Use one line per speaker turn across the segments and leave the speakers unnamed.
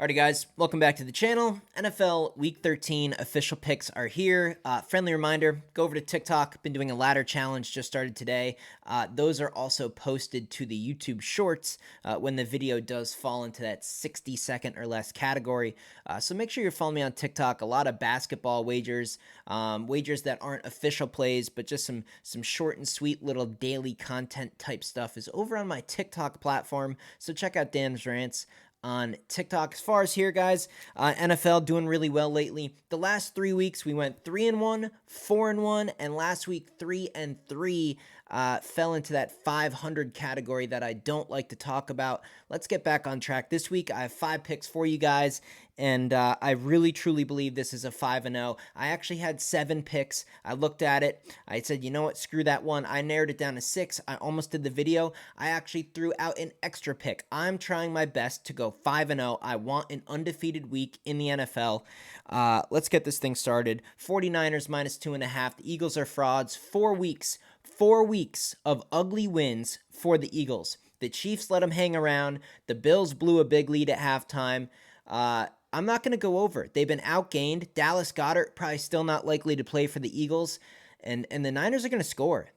Alrighty, guys, welcome back to the channel. NFL Week 13 official picks are here. Friendly reminder, go over to TikTok. Been doing a ladder challenge, just started today. Those are also posted to the YouTube Shorts when the video does fall into that 60-second or less category. So make sure you're following me on TikTok. A lot of basketball wagers, wagers that aren't official plays, but just some short and sweet little daily content type stuff is over on my TikTok platform. So check out Dan's Rants on TikTok. As far as here, guys, NFL doing really well lately. The last 3 weeks, we went 3-1, 4-1, and last week 3-3. Fell into that 500 category that I don't like to talk about. Let's get back on track. This week, I have 5 picks for you guys, and I really, truly believe this is a 5-0. I actually had 7 picks. I looked at it. I said, you know what? Screw that one. I narrowed it down to 6. I almost did the video. I actually threw out an extra pick. I'm trying my best to go 5-0. I want an undefeated week in the NFL. Let's get this thing started. 49ers minus 2.5. The Eagles are frauds. 4 weeks of ugly wins for the Eagles. The Chiefs let them hang around. The Bills blew a big lead at halftime. I'm not going to go over. They've been outgained. Dallas Goedert probably still not likely to play for the Eagles. And the Niners are going to score.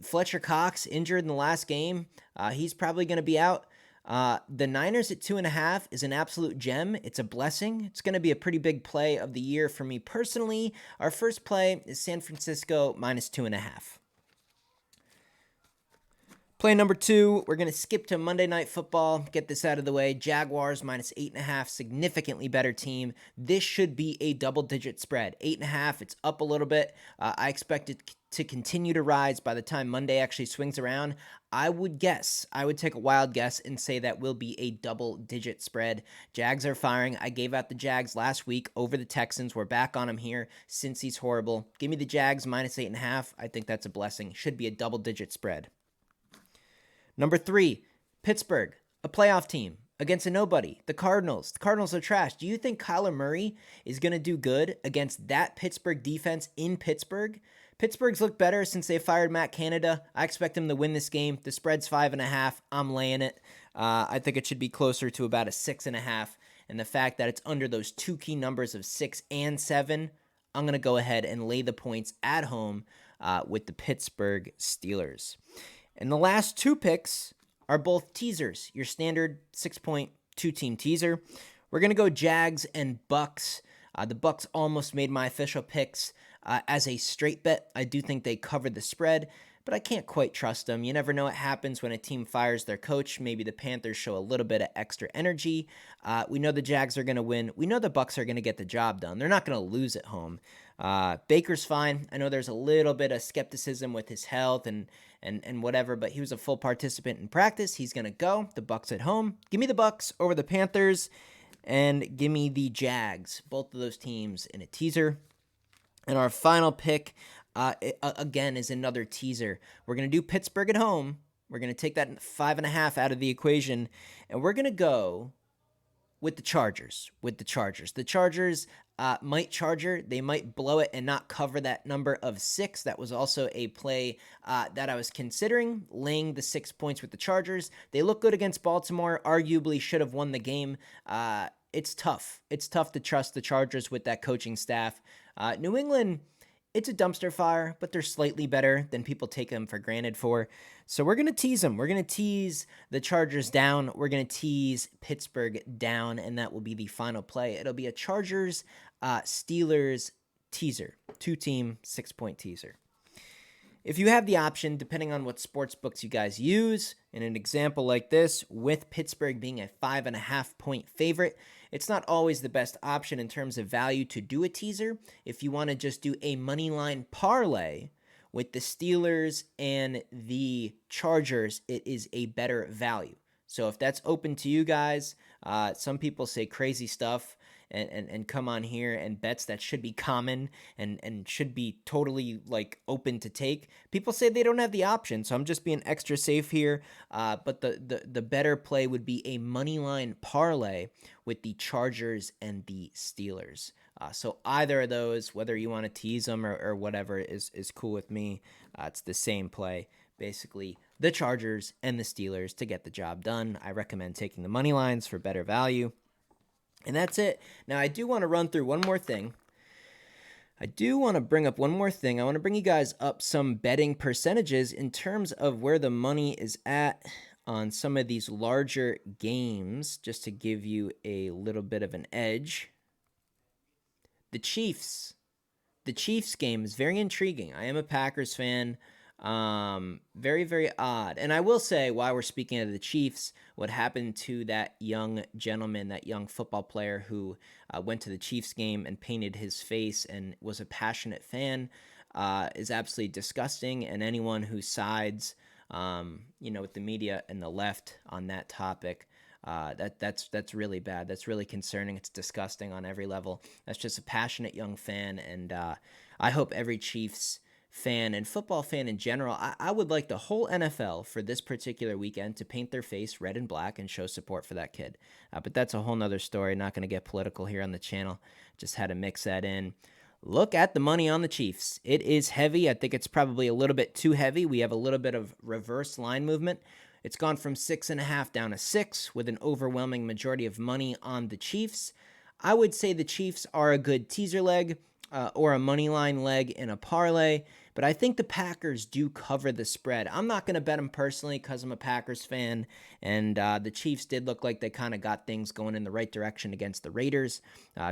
Fletcher Cox injured in the last game. He's probably going to be out. The Niners at 2.5 is an absolute gem. It's a blessing. It's going to be a pretty big play of the year for me personally. Our first play is San Francisco minus 2.5. Play number 2, we're going to skip to Monday Night Football, get this out of the way. Jaguars minus 8.5, significantly better team. This should be a double-digit spread. 8.5, it's up a little bit. I expect it to continue to rise by the time Monday actually swings around. I would take a wild guess and say that will be a double-digit spread. Jags are firing. I gave out the Jags last week over the Texans. We're back on them here since he's horrible. Give me the Jags minus 8.5. I think that's a blessing. Should be a double-digit spread. Number 3, Pittsburgh, a playoff team against a nobody, the Cardinals. The Cardinals are trash. Do you think Kyler Murray is going to do good against that Pittsburgh defense in Pittsburgh? Pittsburgh's looked better since they fired Matt Canada. I expect them to win this game. The spread's 5.5. I'm laying it. I think it should be closer to about a 6.5. And the fact that it's under those 2 key numbers of 6 and 7, I'm going to go ahead and lay the points at home with the Pittsburgh Steelers. And the last 2 picks are both teasers, your standard 6.2 team teaser. We're going to go Jags and Bucks. The Bucks almost made my official picks as a straight bet. I do think they covered the spread, but I can't quite trust them. You never know what happens when a team fires their coach. Maybe the Panthers show a little bit of extra energy. We know the Jags are going to win. We know the Bucks are going to get the job done. They're not going to lose at home. Baker's fine. I know there's a little bit of skepticism with his health and whatever, but he was a full participant in practice. He's going to go. The Bucks at home. Give me the Bucks over the Panthers, and give me the Jags. Both of those teams in a teaser. And our final pick, again, is another teaser. We're going to do Pittsburgh at home. We're going to take that 5.5 out of the equation, and we're going to go with the Chargers. The Chargers might charger. They might blow it and not cover that number of 6. That was also a play that I was considering, laying the 6 points with the Chargers. They look good against Baltimore. Arguably should have won the game. It's tough. It's tough to trust the Chargers with that coaching staff. New England, it's a dumpster fire, but they're slightly better than people take them for granted for. So we're going to tease them. We're going to tease the Chargers down. We're going to tease Pittsburgh down, and that will be the final play. It'll be a Chargers Steelers teaser, 2-team, 6-point teaser. If you have the option, depending on what sports books you guys use, in an example like this, with Pittsburgh being a 5.5-point favorite, it's not always the best option in terms of value to do a teaser. If you want to just do a money line parlay with the Steelers and the Chargers, it is a better value. So if that's open to you guys, some people say crazy stuff and come on here and bets that should be common and should be totally like open to take. People say they don't have the option, so I'm just being extra safe here. But the better play would be a money line parlay with the Chargers and the Steelers. So either of those, whether you want to tease them or whatever, is cool with me. It's the same play. Basically, the Chargers and the Steelers to get the job done. I recommend taking the money lines for better value. And that's it. Now, I do want to run through one more thing. I do want to bring up one more thing. I want to bring you guys up some betting percentages in terms of where the money is at on some of these larger games, just to give you a little bit of an edge. The Chiefs. The Chiefs game is very intriguing. I am a Packers fan. Very, very odd. And I will say, while we're speaking of the Chiefs, what happened to that young gentleman, that young football player who went to the Chiefs game and painted his face and was a passionate fan, is absolutely disgusting. And anyone who sides, with the media and the left on that topic, that's really bad. That's really concerning. It's disgusting on every level. That's just a passionate young fan, and I hope every Chiefs fan and football fan in general, I would like the whole NFL for this particular weekend to paint their face red and black and show support for that kid. But that's a whole nother story. Not going to get political here on the channel. Just had to mix that in. Look at the money on the Chiefs. It is heavy. I think it's probably a little bit too heavy. We have a little bit of reverse line movement. It's gone from 6.5 down to 6 with an overwhelming majority of money on the Chiefs. I would say the Chiefs are a good teaser leg or a money line leg in a parlay, but I think the Packers do cover the spread. I'm not going to bet them personally because I'm a Packers fan, and the Chiefs did look like they kind of got things going in the right direction against the Raiders.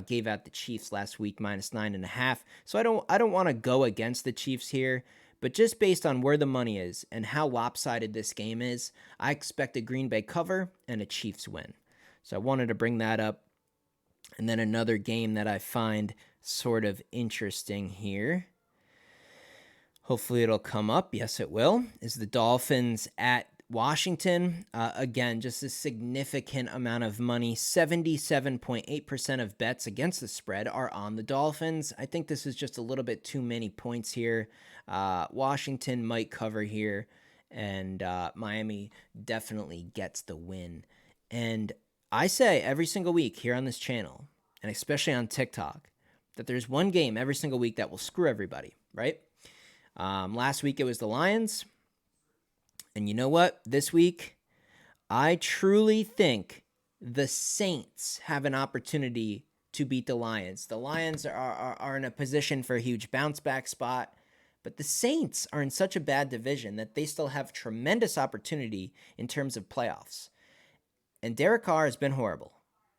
Gave out the Chiefs last week -9.5, so I don't want to go against the Chiefs here. But just based on where the money is and how lopsided this game is, I expect a Green Bay cover and a Chiefs win. So I wanted to bring that up. And then another game that I find sort of interesting here, hopefully it'll come up. Yes, it will, is the Dolphins at Washington. Again, just a significant amount of money. 77.8% of bets against the spread are on the Dolphins. I think this is just a little bit too many points here. Washington might cover here, and Miami definitely gets the win. And I say every single week here on this channel, and especially on TikTok, that there's one game every single week that will screw everybody, right? Last week it was the Lions. And you know what? This week, I truly think the Saints have an opportunity to beat the Lions. The Lions are in a position for a huge bounce back spot, but the Saints are in such a bad division that they still have tremendous opportunity in terms of playoffs. And Derek Carr has been horrible,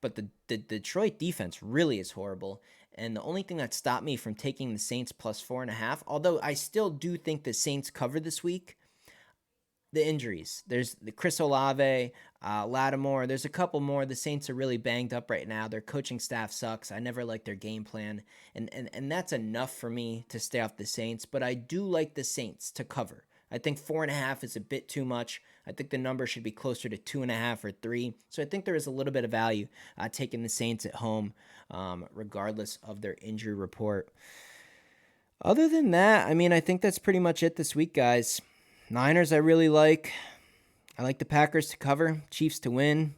but the Detroit defense really is horrible. And the only thing that stopped me from taking the Saints +4.5, although I still do think the Saints cover this week, the injuries. There's the Chris Olave, Lattimore. There's a couple more. The Saints are really banged up right now. Their coaching staff sucks. I never liked their game plan. And that's enough for me to stay off the Saints. But I do like the Saints to cover. I think 4.5 is a bit too much. I think the number should be closer to 2.5 or 3. So I think there is a little bit of value taking the Saints at home, regardless of their injury report. Other than that, I mean, I think that's pretty much it this week, guys. Niners I really like. I like the Packers to cover, Chiefs to win.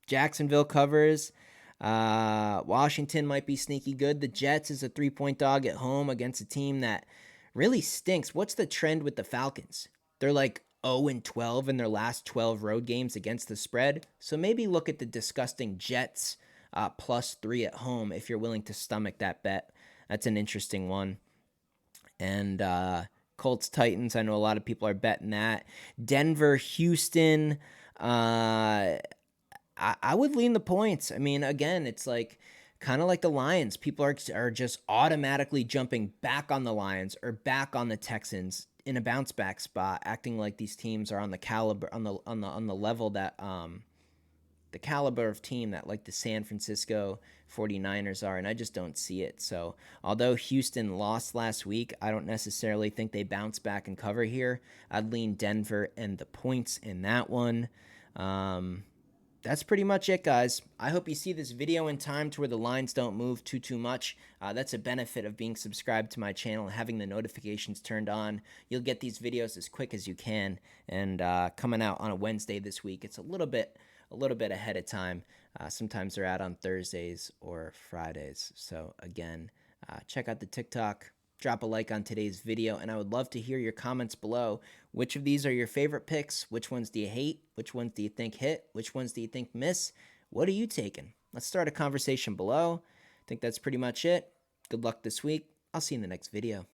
Jacksonville covers. Washington might be sneaky good. The Jets is a 3-point dog at home against a team that really stinks. What's the trend with the Falcons? They're like 0-12 in their last 12 road games against the spread. So maybe look at the disgusting Jets +3 at home if you're willing to stomach that bet. That's an interesting one. And Colts Titans, I know a lot of people are betting that. Denver Houston, I would lean the points. I mean, again, it's like kind of like the Lions. People are just automatically jumping back on the Lions or back on the Texans in a bounce back spot, acting like these teams are on the caliber on the level that the caliber of team that like the San Francisco 49ers are, and I just don't see it. So although Houston lost last week, I don't necessarily think they bounce back and cover here. I'd lean Denver and the points in that one. That's pretty much it, guys. I hope you see this video in time to where the lines don't move too much. That's a benefit of being subscribed to my channel and having the notifications turned on. You'll get these videos as quick as you can, and coming out on a Wednesday this week. It's a little bit ahead of time. Sometimes they're out on Thursdays or Fridays. So again, check out the TikTok, drop a like on today's video, and I would love to hear your comments below. Which of these are your favorite picks? Which ones do you hate? Which ones do you think hit? Which ones do you think miss? What are you taking? Let's start a conversation below. I think that's pretty much it. Good luck this week. I'll see you in the next video.